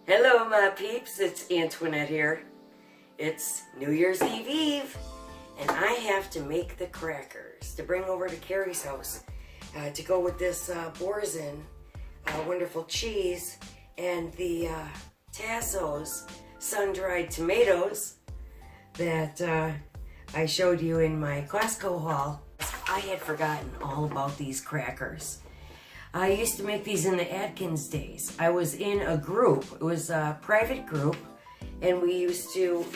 Hello my peeps, it's Antoinette here. It's New Year's Eve, and I have to make the crackers to bring over to Carrie's house to go with this Boursin wonderful cheese and the Tasso's sun-dried tomatoes that I showed you in my Costco haul. I had forgotten all about these crackers. I used to make these in the Atkins days. I was in a group. It was a private group, and we used to,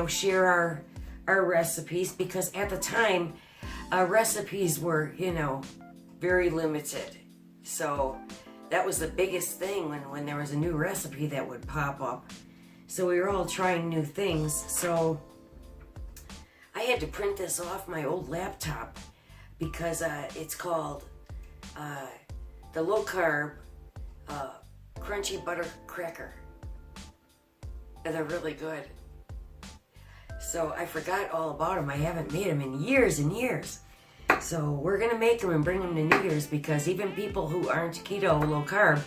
share our recipes because at the time, recipes were, very limited. So that was the biggest thing when there was a new recipe that would pop up. So we were all trying new things. So I had to print this off my old laptop because it's called the low-carb crunchy butter cracker. And they're really good. So I forgot all about them. I haven't made them in years and years. So we're going to make them and bring them to New Year's because even people who aren't keto, low-carb,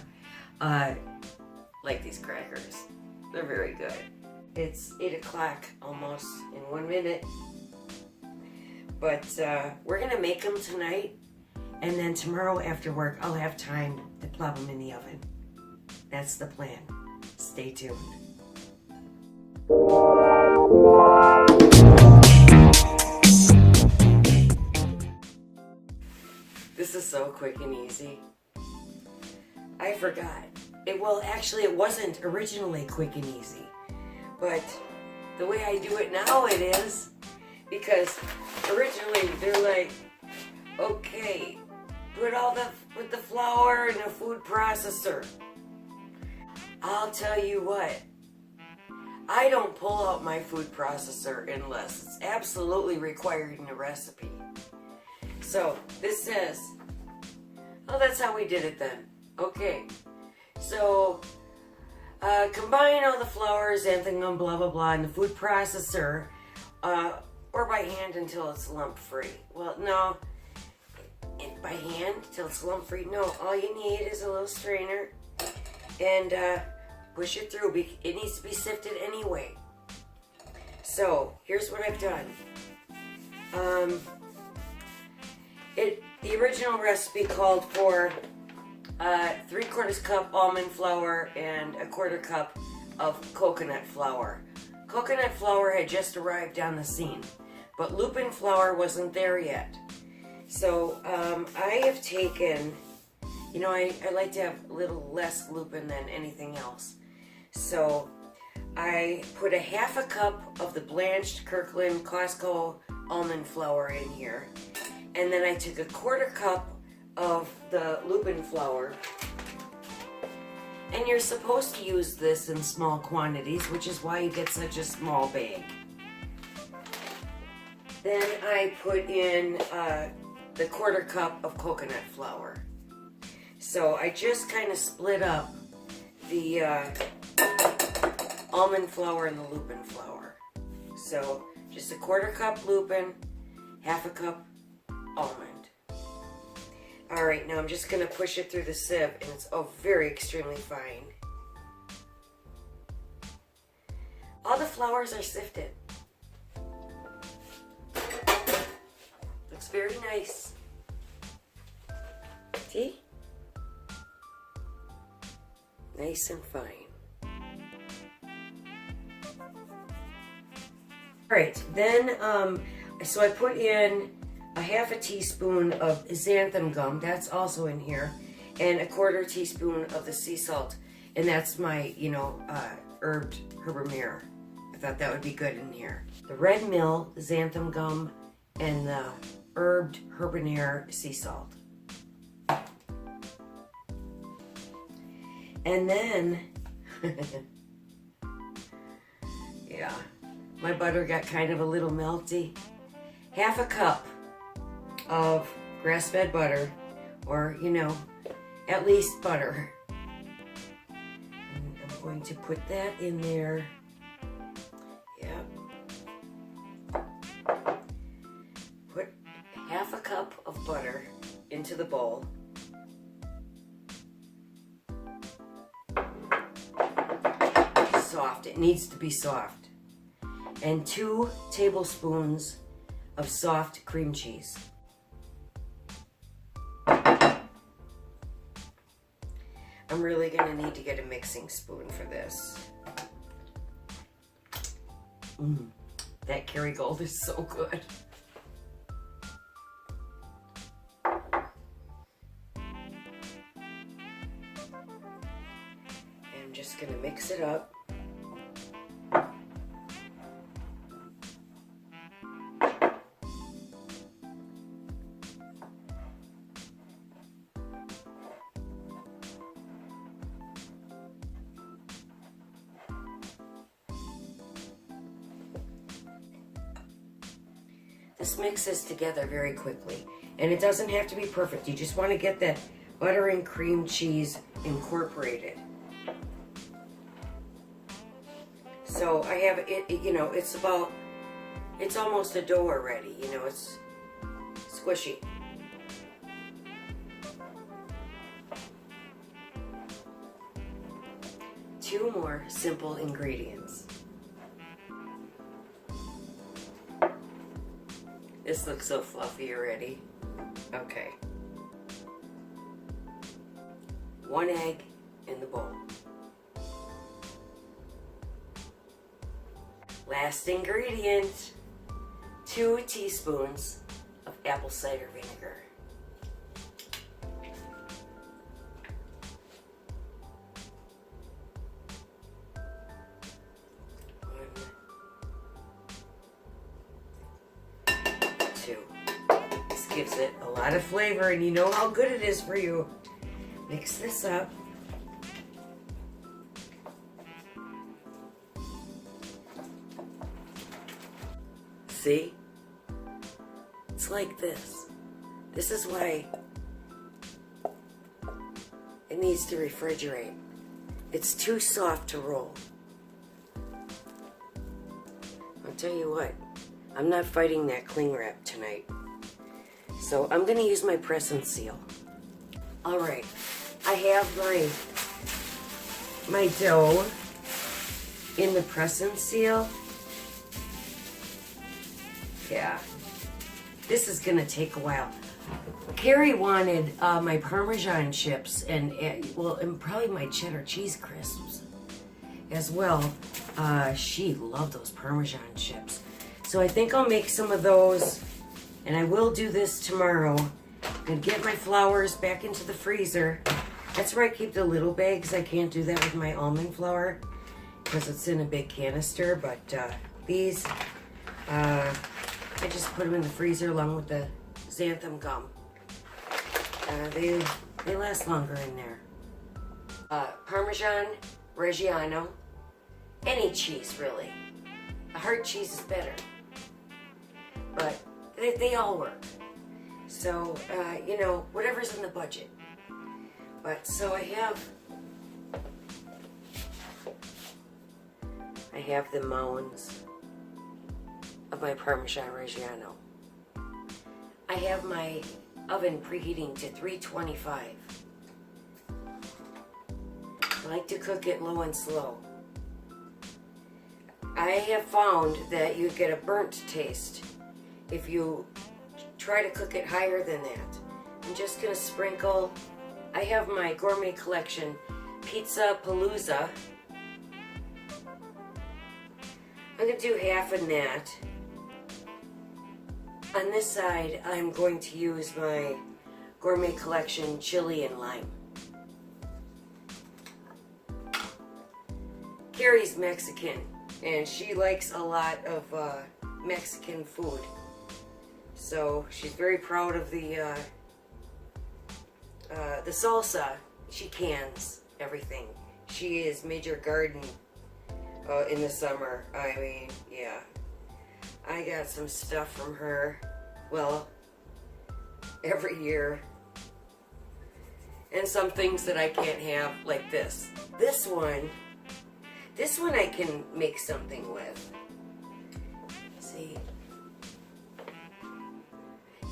like these crackers. They're very good. It's 8 o'clock almost in 1 minute. But we're going to make them tonight. And then tomorrow after work, I'll have time to plop them in the oven. That's the plan. Stay tuned. This is so quick and easy. I forgot. It wasn't originally quick and easy. But the way I do it now it is. Because originally they're like, okay, put the flour in a food processor. I'll tell you what, I don't pull out my food processor unless it's absolutely required in the recipe. So this says, oh, that's how we did it then. Okay, so combine all the flour, xanthan gum, blah, blah, blah, in the food processor or by hand until it's lump-free. Well, no. By hand till it's lump-free. No, all you need is a little strainer and push it through. It needs to be sifted anyway. So here's what I've done. The original recipe called for 3/4 cup almond flour and 1/4 cup of coconut flour. Coconut flour had just arrived on the scene, but Lupin Flour wasn't there yet. So I have taken, I like to have a little less lupin than anything else. So I put 1/2 cup of the blanched Kirkland Costco almond flour in here. And then I took 1/4 cup of the Lupin flour. And you're supposed to use this in small quantities, which is why you get such a small bag. Then I put in the 1/4 cup of coconut flour. So I just kind of split up the almond flour and the Lupin flour. So just 1/4 cup Lupin, 1/2 cup almond. Alright, now I'm just going to push it through the sieve, and it's very extremely fine. All the flours are sifted. Looks very nice. See? Nice and fine. Alright, then, so I put in 1/2 teaspoon of Xanthan Gum, that's also in here, and 1/4 teaspoon of the sea salt, and that's my, herbed herbamere. I thought that would be good in here. The red mill, Xanthan Gum, and the herbed herbamere sea salt. And then, yeah, my butter got kind of a little melty. 1/2 cup of grass-fed butter, or, at least butter. And I'm going to put that in there. Yep. Put 1/2 cup of butter into the bowl. soft. It needs to be soft. And 2 tablespoons of soft cream cheese. I'm really going to need to get a mixing spoon for this. That Kerrygold is so good. I'm just going to mix it up. This mixes together very quickly, and it doesn't have to be perfect. You just want to get that butter and cream cheese incorporated. So I have it, you know, it's almost a dough already, you know, it's squishy. Two more simple ingredients. This looks so fluffy already. Okay. 1 egg in the bowl. Last ingredient, 2 teaspoons of apple cider vinegar. This gives it a lot of flavor, and you know how good it is for you. Mix this up. See? It's like this. This is why it needs to refrigerate. It's too soft to roll. I'll tell you what, I'm not fighting that cling wrap tonight. So I'm going to use my press and seal. Alright, I have my dough in the press and seal. Yeah, this is going to take a while. Carrie wanted my Parmesan chips and probably my cheddar cheese crisps as well. She loved those Parmesan chips. So I think I'll make some of those, and I will do this tomorrow. I'm going to get my flours back into the freezer. That's where I keep the little bags. I can't do that with my almond flour because it's in a big canister, but these, I just put them in the freezer along with the Xanthan Gum. They last longer in there. Parmesan, Reggiano, any cheese really. A hard cheese is better, but they all work. So, you know, whatever's in the budget. But, so I have the mounds of my Parmesan Reggiano. I have my oven preheating to 325. I like to cook it low and slow. I have found that you get a burnt taste if you try to cook it higher than that. I'm just going to sprinkle. I have my Gourmet Collection Pizza Palooza. I'm going to do half of that. On this side, I'm going to use my Gourmet Collection Chili and Lime. Carrie's Mexican, and she likes a lot of Mexican food. So she's very proud of the salsa. She cans everything. She is Major Garden in the summer. I mean, yeah. I got some stuff from her, well, every year. And some things that I can't have, like this. This one I can make something with. See?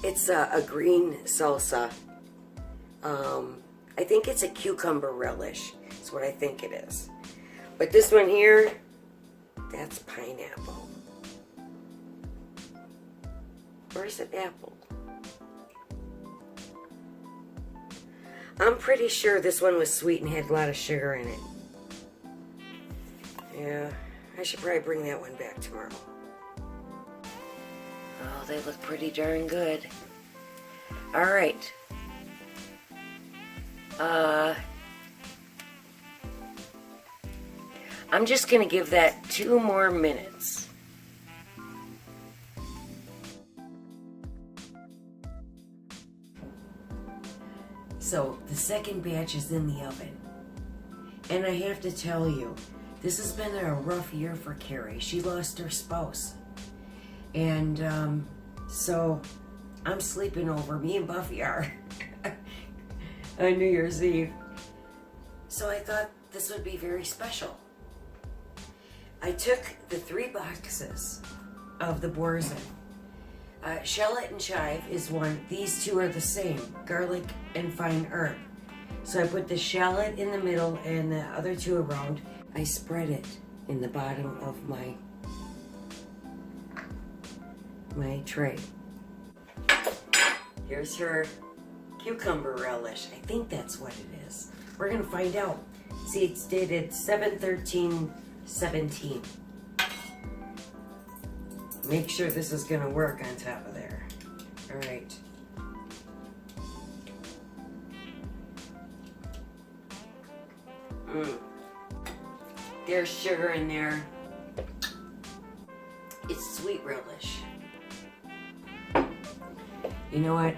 It's a green salsa. I think it's a cucumber relish. That's what I think it is. But this one here, that's pineapple. Or is it apple? I'm pretty sure this one was sweet and had a lot of sugar in it. Yeah, I should probably bring that one back tomorrow. Oh, they look pretty darn good. All right. I'm just going to give that 2 more minutes. So, the second batch is in the oven. And I have to tell you, this has been a rough year for Carrie. She lost her spouse. And so I'm sleeping over. Me and Buffy are on New Year's Eve. So I thought this would be very special. I took the 3 boxes of the Boursin. Shallot and chive is one. These 2 are the same, garlic and fine herb. So I put the shallot in the middle and the other 2 around. I spread it in the bottom of my tray. Here's her cucumber relish. I think that's what it is. We're gonna find out. See, it's dated 7/13/17. Make sure this is gonna work on top of there. All right. There's sugar in there. It's sweet relish. You know what?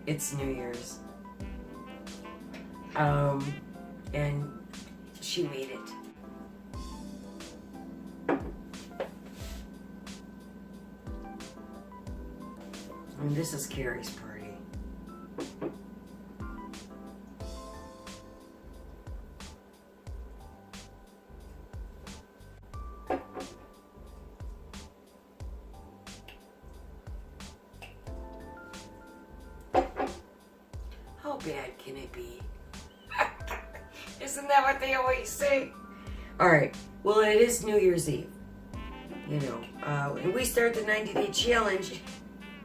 It's New Year's. And she made it. And this is Carrie's party. How bad can it be? Isn't that what they always say? All right. Well, it is New Year's Eve. You know, and we start the 90-day challenge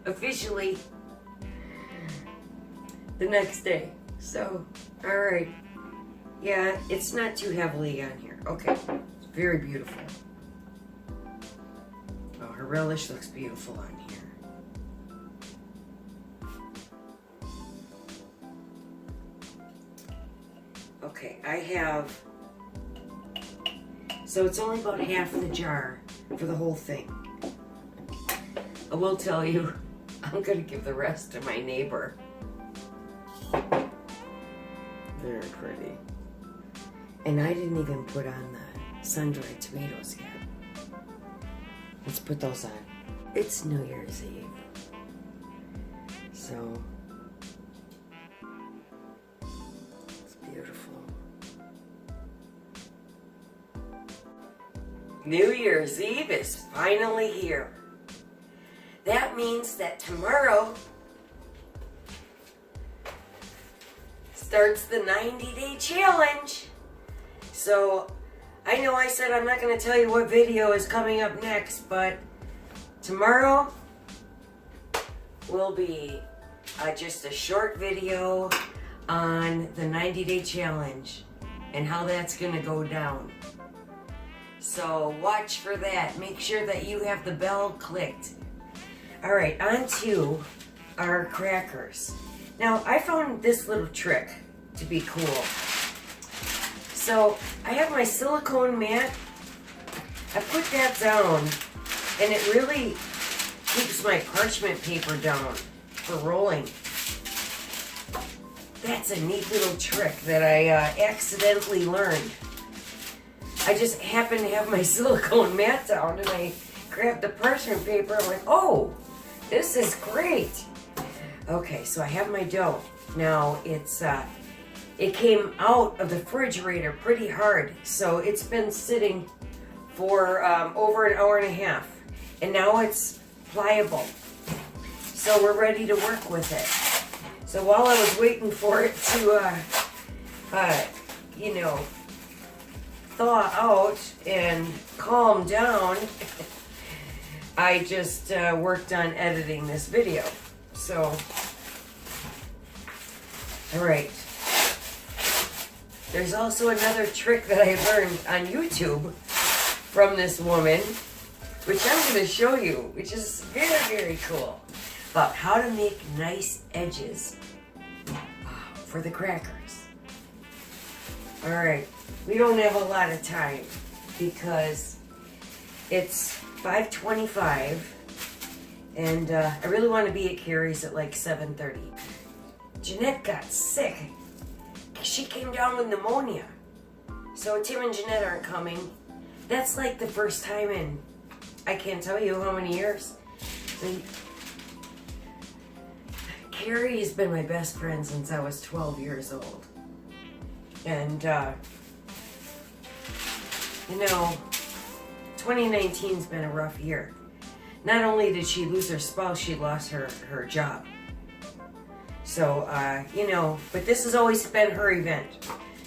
officially the next day. So, all right. Yeah, it's not too heavily on here. Okay. It's very beautiful. Oh, her relish looks beautiful on here. Okay, I have, so it's only about half the jar for the whole thing. I will tell you, I'm going to give the rest to my neighbor. Very pretty. And I didn't even put on the sun-dried tomatoes yet. Let's put those on. It's New Year's Eve. So, it's beautiful. New Year's Eve is finally here. That means that tomorrow starts the 90-day challenge. So, I know I said I'm not going to tell you what video is coming up next, but tomorrow will be just a short video on the 90-day challenge and how that's going to go down. So, watch for that. Make sure that you have the bell clicked. All right, on to our crackers. Now, I found this little trick to be cool. So, I have my silicone mat. I put that down, and it really keeps my parchment paper down for rolling. That's a neat little trick that I accidentally learned. I just happened to have my silicone mat down, and I grabbed the parchment paper. I'm like, oh, this is great. Okay, so I have my dough. Now, it came out of the refrigerator pretty hard, so it's been sitting for over an hour and a half, and now it's pliable. So we're ready to work with it. So while I was waiting for it to, thaw out and calm down, I just worked on editing this video. So, all right. There's also another trick that I learned on YouTube from this woman, which I'm going to show you, which is very, very cool, about how to make nice edges for the crackers. All right, we don't have a lot of time because it's 5:25, and I really want to be at Carrie's at like 7:30. Jeanette got sick. She came down with pneumonia. So Tim and Jeanette aren't coming. That's like the first time in, I can't tell you how many years. So, Carrie has been my best friend since I was 12 years old. And, you know, 2019's been a rough year. Not only did she lose her spouse, she lost her job. So, you know, but this has always been her event.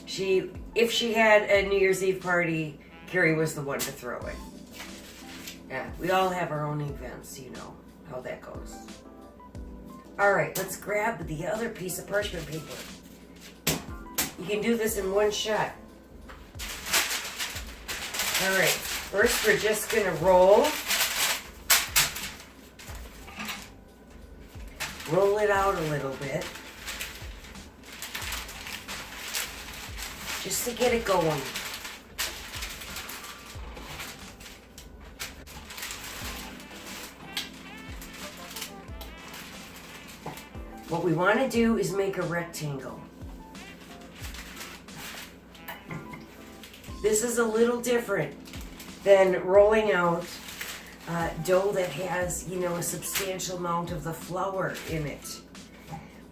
If she had a New Year's Eve party, Carrie was the one to throw it. Yeah, we all have our own events, you know how that goes. All right, let's grab the other piece of parchment paper. You can do this in one shot. All right, first we're just gonna roll it out a little bit, just to get it going. What we want to do is make a rectangle. This is a little different than rolling out dough that has, you know, a substantial amount of the flour in it.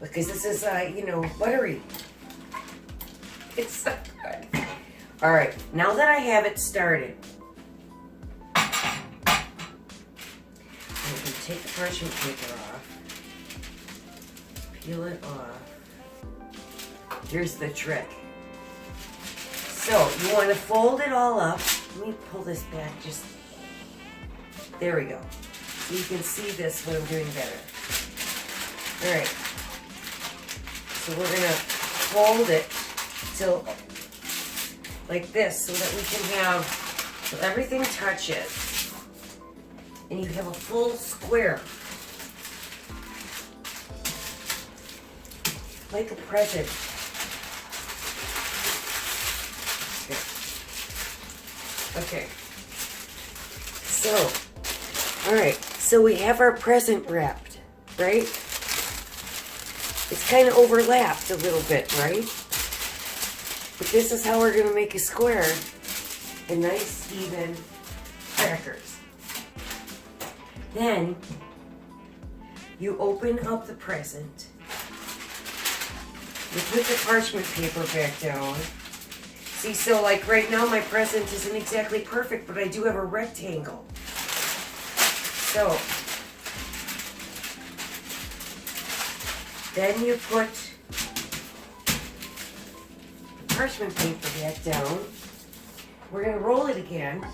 Because this is, you know, buttery. It's so good. All right, now that I have it started, I'm going to take the parchment paper off, peel it off. Here's the trick. So you want to fold it all up. Let me pull this back just, there we go. So you can see this when I'm doing better. All right. So we're going to fold it till like this so that we can have, so everything touches and you have a full square. Like a present. Okay. So, all right. So we have our present wrapped, right? It's kind of overlapped a little bit, right? But this is how we're going to make a square and nice, even crackers. Then you open up the present. You put the parchment paper back down. See, so like right now my present isn't exactly perfect, but I do have a rectangle. So, then you put the parchment paper back down. We're going to roll it again.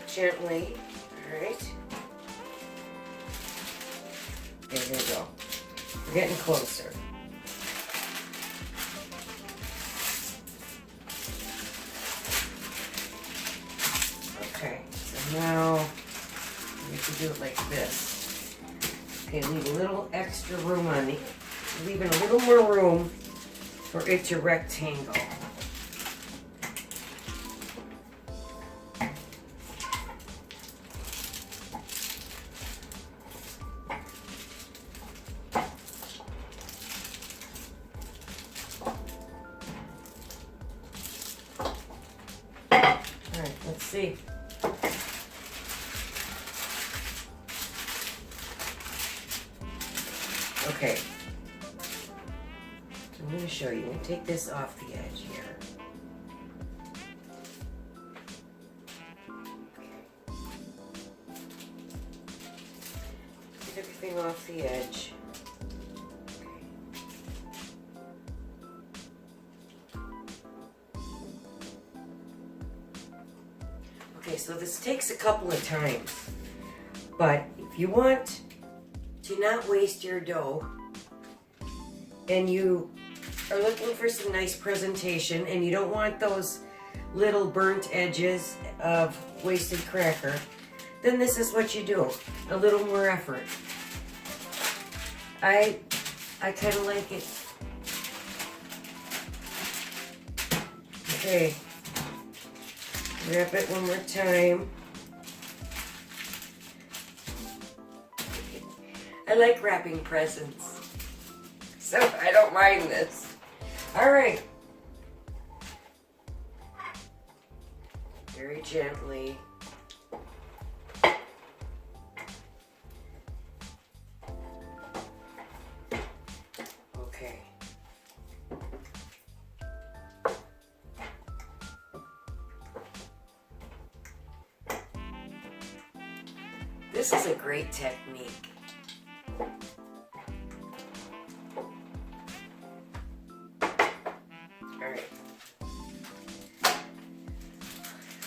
Gently, all right. Okay, there we go. We're getting closer. Okay, so now we have to do it like this. Okay, leave a little extra room on the, leaving a little more room for it to rectangle. Let's see. Okay. I'm going to show you. I'm going to take this off the edge here. Okay. Get everything off the edge. Okay. Okay, so this takes a couple of times, but if you want to not waste your dough and you are looking for some nice presentation and you don't want those little burnt edges of wasted cracker, then this is what you do. A little more effort. I kind of like it. Okay. Wrap it one more time. I like wrapping presents, so I don't mind this. All right. Very gently. Okay. This is a great technique. Alright.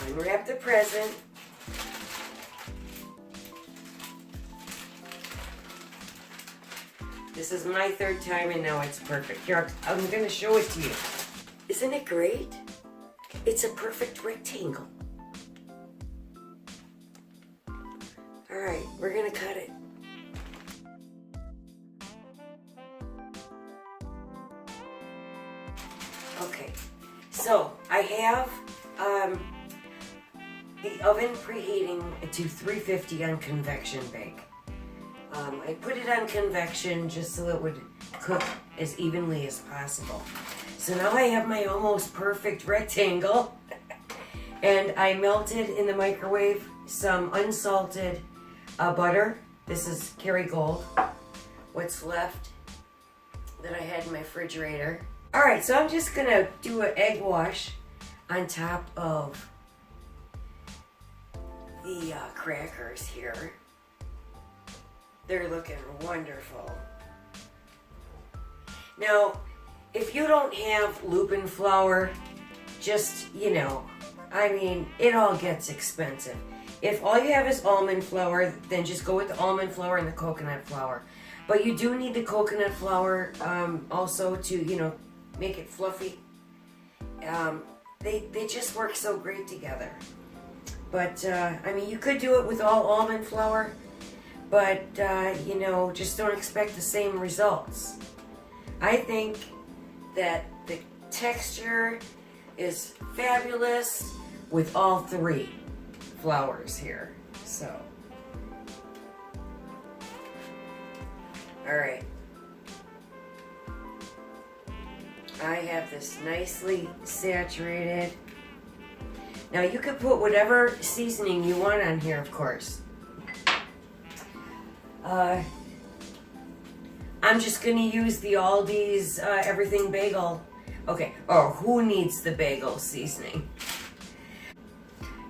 Unwrap the present. This is my third time and now it's perfect. Here, I'm going to show it to you. Isn't it great? It's a perfect rectangle. Alright, we're going to cut it. Okay, so I have the oven preheating to 350 on convection bake. I put it on convection just so it would cook as evenly as possible. So now I have my almost perfect rectangle, and I melted in the microwave some unsalted butter. This is Kerrygold, what's left that I had in my refrigerator. All right, so I'm just gonna do an egg wash on top of the crackers here. They're looking wonderful. Now, if you don't have Lupin Flour, just, I mean, it all gets expensive. If all you have is almond flour, then just go with the almond flour and the coconut flour. But you do need the coconut flour also to, make it fluffy. They just work so great together. But, I mean, you could do it with all almond flour, but, just don't expect the same results. I think that the texture is fabulous with all three flours here. So, all right. I have this nicely saturated. Now you could put whatever seasoning you want on here, of course. I'm just going to use the Aldi's Everything Bagel. Okay, or who needs the bagel seasoning?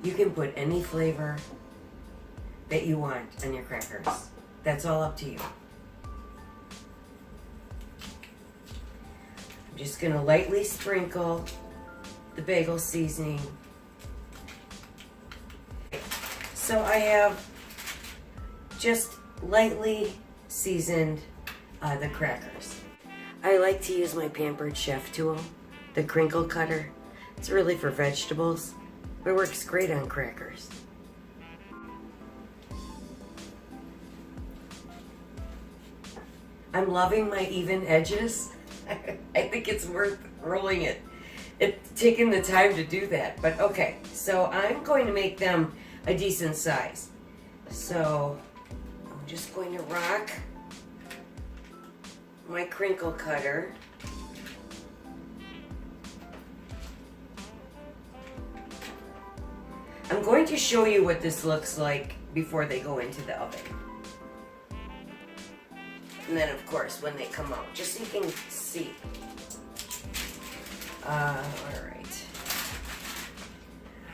You can put any flavor that you want on your crackers. That's all up to you. I'm just going to lightly sprinkle the bagel seasoning. So I have just lightly seasoned the crackers. I like to use my Pampered Chef tool, the crinkle cutter. It's really for vegetables, but it works great on crackers. I'm loving my even edges. I think it's worth rolling it. It's taking the time to do that, but okay. So I'm going to make them a decent size. So I'm just going to rock my crinkle cutter. I'm going to show you what this looks like before they go into the oven. And then, of course, when they come out, just so you can see. All right.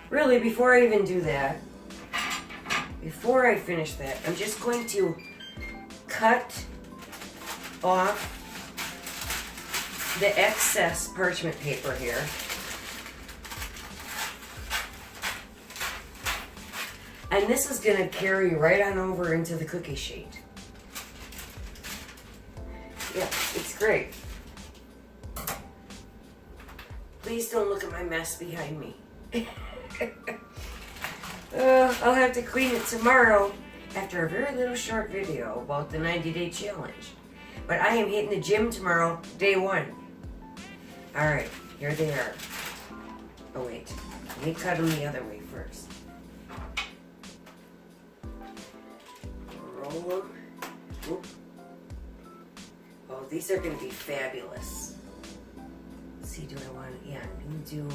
Really, before I even do that, before I finish that, I'm just going to cut off the excess parchment paper here. And this is going to carry right on over into the cookie sheet. Yeah, it's great. Please don't look at my mess behind me. I'll have to clean it tomorrow after a very little short video about the 90-day challenge. But I am hitting the gym tomorrow, day 1. Alright, here they are. Oh wait, let me cut them the other way first. Roll them. Oop. Oh, these are going to be fabulous. Let's see, do I want to, yeah, I'm going to do...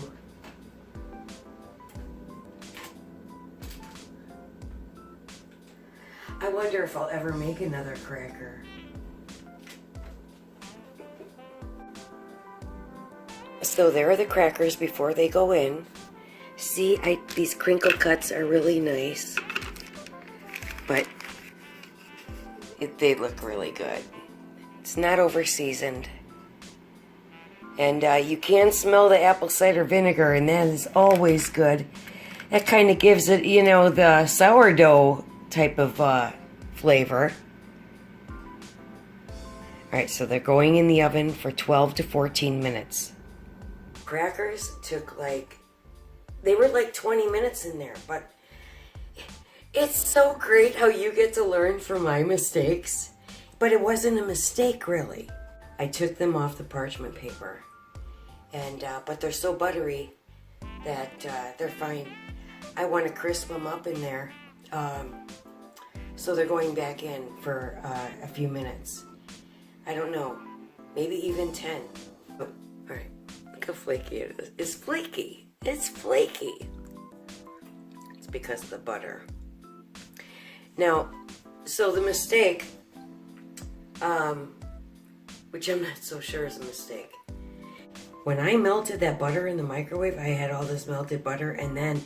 I wonder if I'll ever make another cracker. So there are the crackers before they go in. See, these crinkle cuts are really nice. But they look really good. It's not over seasoned. And you can smell the apple cider vinegar, and that is always good. That kind of gives it, you know, the sourdough type of flavor. Alright, so they're going in the oven for 12 to 14 minutes. Crackers took they were like 20 minutes in there, but it's so great how you get to learn from my mistakes. But it wasn't a mistake, really. I took them off the parchment paper, and but they're so buttery that they're fine. I want to crisp them up in there, so they're going back in for a few minutes. I don't know, maybe even 10. Oh, all right, look how flaky it is. It's flaky. It's flaky. It's because of the butter. Now, so the mistake, which I'm not so sure is a mistake. When I melted that butter in the microwave, I had all this melted butter, and then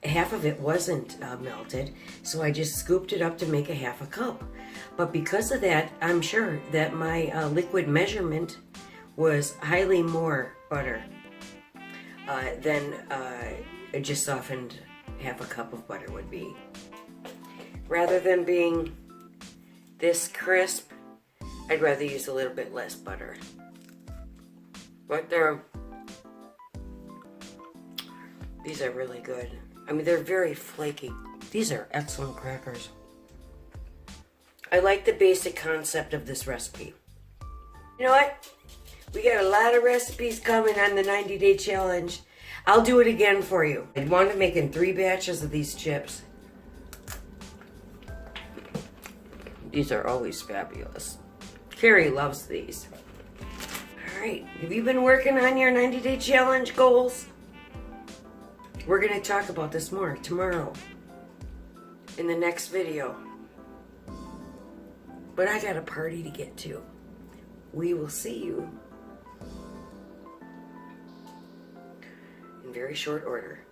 half of it wasn't melted, so I just scooped it up to make a half a cup. But because of that, I'm sure that my liquid measurement was highly more butter than just softened half a cup of butter would be. Rather than being this crisp, I'd rather use a little bit less butter. But these are really good. I mean, they're very flaky. These are excellent crackers. I like the basic concept of this recipe. You know what? We got a lot of recipes coming on the 90-day challenge. I'll do it again for you. I wound up making 3 batches of these chips. These are always fabulous. Carrie loves these. Alright, have you been working on your 90-day challenge goals? We're going to talk about this more tomorrow in the next video. But I got a party to get to. We will see you in very short order.